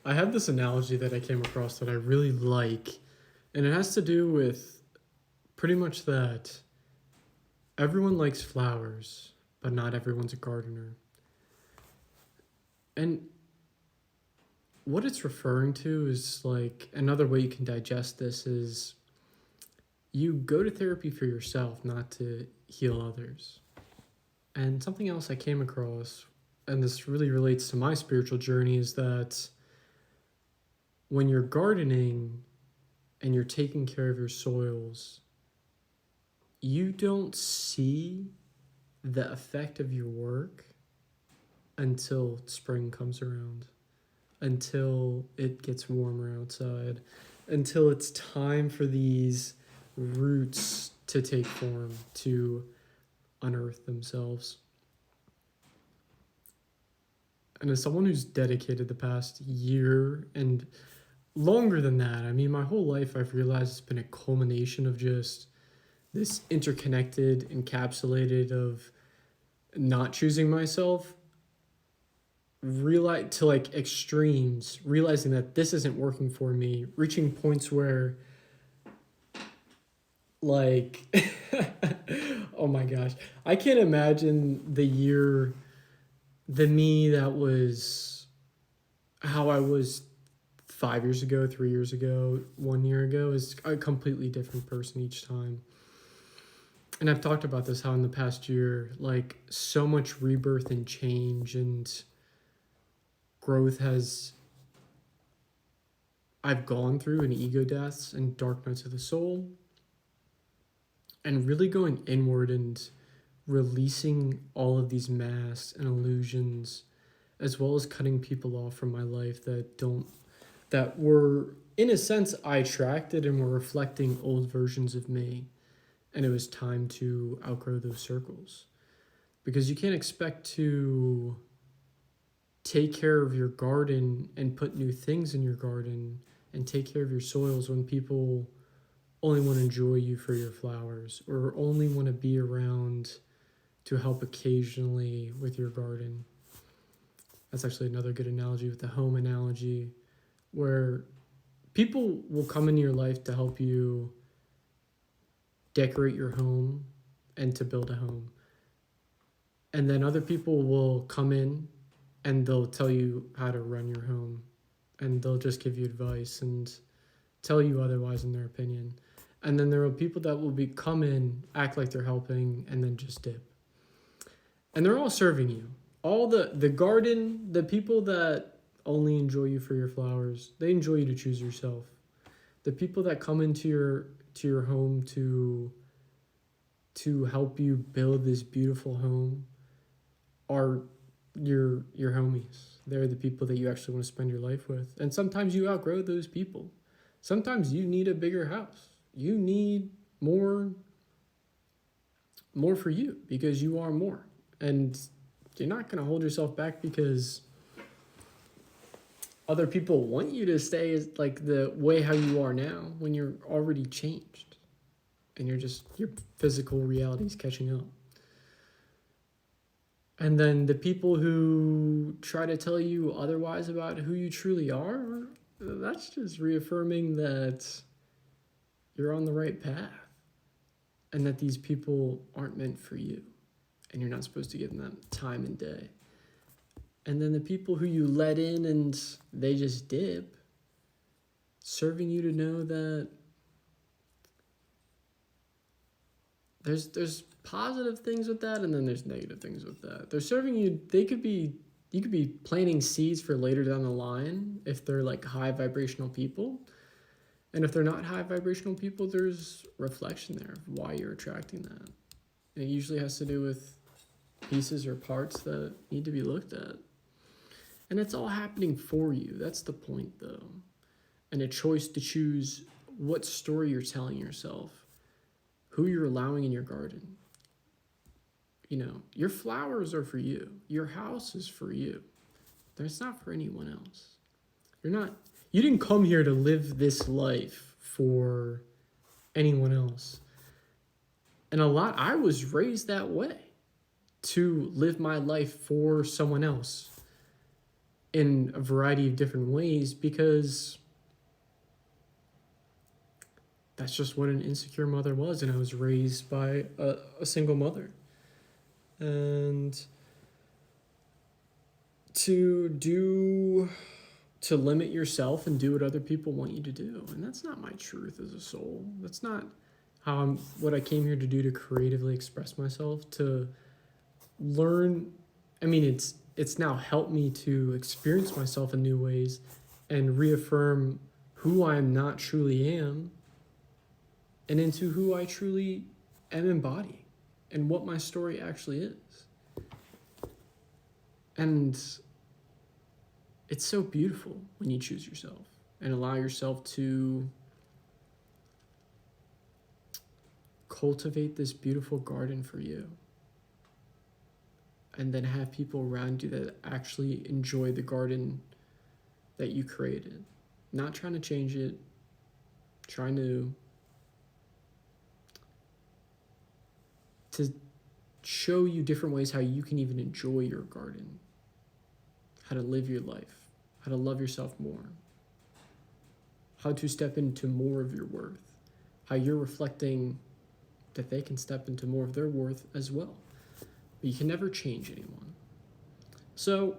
I have this analogy that I came across that I really like, and it has to do with pretty much that everyone likes flowers, but not everyone's a gardener. And what it's referring to is like another way you can digest this is you go to therapy for yourself, not to heal others. And something else I came across, and this really relates to my spiritual journey, is that when you're gardening and you're taking care of your soils, you don't see the effect of your work until spring comes around, until it gets warmer outside, until it's time for these roots to take form, to unearth themselves. And as someone who's dedicated the past year and longer than that, I mean, my whole life, I've realized it's been a culmination of just this interconnected, encapsulated of not choosing myself, realize to like extremes, realizing that this isn't working for me, reaching points where like oh my gosh, I can't imagine the me that was how I was 5 years ago, 3 years ago, 1 year ago is a completely different person each time. And I've talked about this how in the past year, like so much rebirth and change and growth has I've gone through in ego deaths and dark nights of the soul, and really going inward and releasing all of these masks and illusions, as well as cutting people off from my life that were in a sense I attracted and were reflecting old versions of me, and it was time to outgrow those circles, because you can't expect to take care of your garden and put new things in your garden and take care of your soils when people only want to enjoy you for your flowers or only want to be around to help occasionally with your garden. That's actually another good analogy with the home analogy, where people will come into your life to help you decorate your home and to build a home. And then other people will come in and they'll tell you how to run your home, and they'll just give you advice and tell you otherwise in their opinion. And then there are people that will be come in, act like they're helping, and then just dip. And they're all serving you. All the garden, the people that only enjoy you for your flowers, they enjoy you to choose yourself. The people that come into your home to help you build this beautiful home are your homies. They're the people that you actually want to spend your life with. And sometimes you outgrow those people. Sometimes you need a bigger house. You need more for you because you are more. And you're not going to hold yourself back because other people want you to stay as like the way how you are now when you're already changed and your physical reality is catching up. And then the people who try to tell you otherwise about who you truly are, that's just reaffirming that you're on the right path and that these people aren't meant for you and you're not supposed to give them time and day. And then the people who you let in and they just dip, serving you to know that there's positive things with that and then there's negative things with that. They're serving you, you could be planting seeds for later down the line if they're like high vibrational people. And if they're not high vibrational people, there's reflection there of why you're attracting that. And it usually has to do with pieces or parts that need to be looked at. And it's all happening for you. That's the point, though. And a choice to choose what story you're telling yourself, who you're allowing in your garden. You know, your flowers are for you. Your house is for you. It's not for anyone else. You didn't come here to live this life for anyone else. And I was raised that way, to live my life for someone else. in a variety of different ways because that's just what an insecure mother was. And I was raised by a single mother. And to limit yourself and do what other people want you to do. And that's not my truth as a soul. That's not what I came here to do, to creatively express myself, to learn. I mean, it's now helped me to experience myself in new ways and reaffirm who I am not truly am and into who I truly am embodying and what my story actually is. And it's so beautiful when you choose yourself and allow yourself to cultivate this beautiful garden for you. And then have people around you that actually enjoy the garden that you created. Not trying to change it, trying to show you different ways how you can even enjoy your garden, how to live your life, how to love yourself more, how to step into more of your worth, how you're reflecting that they can step into more of their worth as well. But you can never change anyone. So,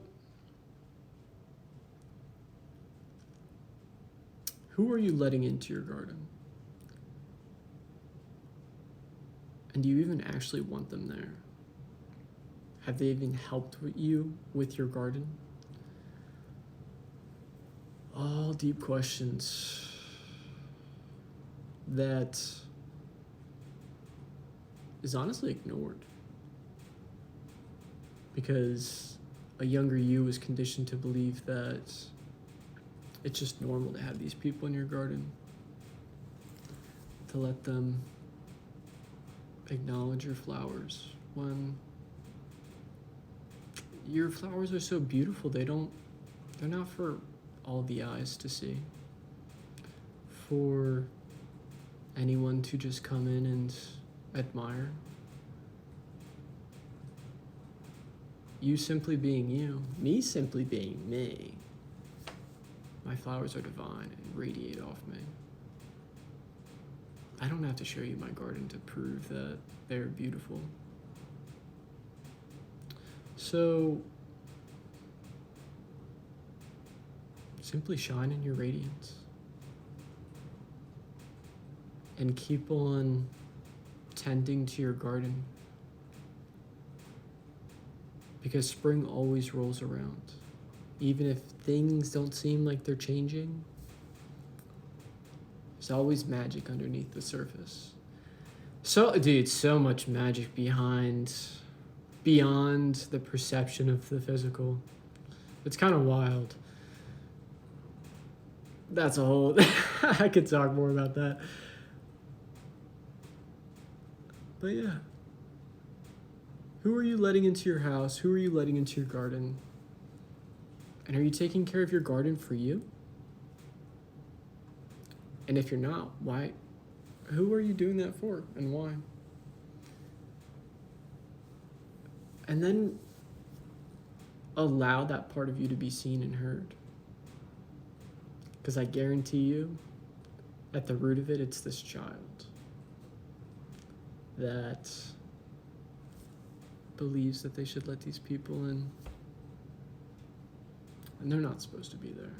who are you letting into your garden? And do you even actually want them there? Have they even helped you with your garden? All deep questions that is honestly ignored. Because a younger you is conditioned to believe that it's just normal to have these people in your garden, to let them acknowledge your flowers when your flowers are so beautiful. They're not for all the eyes to see, for anyone to just come in and admire. You simply being you, me simply being me. My flowers are divine and radiate off me. I don't have to show you my garden to prove that they're beautiful. So, simply shine in your radiance. And keep on tending to your garden. Because spring always rolls around. Even if things don't seem like they're changing, there's always magic underneath the surface. So, dude, so much magic beyond the perception of the physical. It's kind of wild. That's a whole... I could talk more about that. But yeah. Who are you letting into your house? Who are you letting into your garden? And are you taking care of your garden for you? And if you're not, why? Who are you doing that for and why? And then allow that part of you to be seen and heard. Because I guarantee you, at the root of it, it's this child that believes that they should let these people in. And they're not supposed to be there.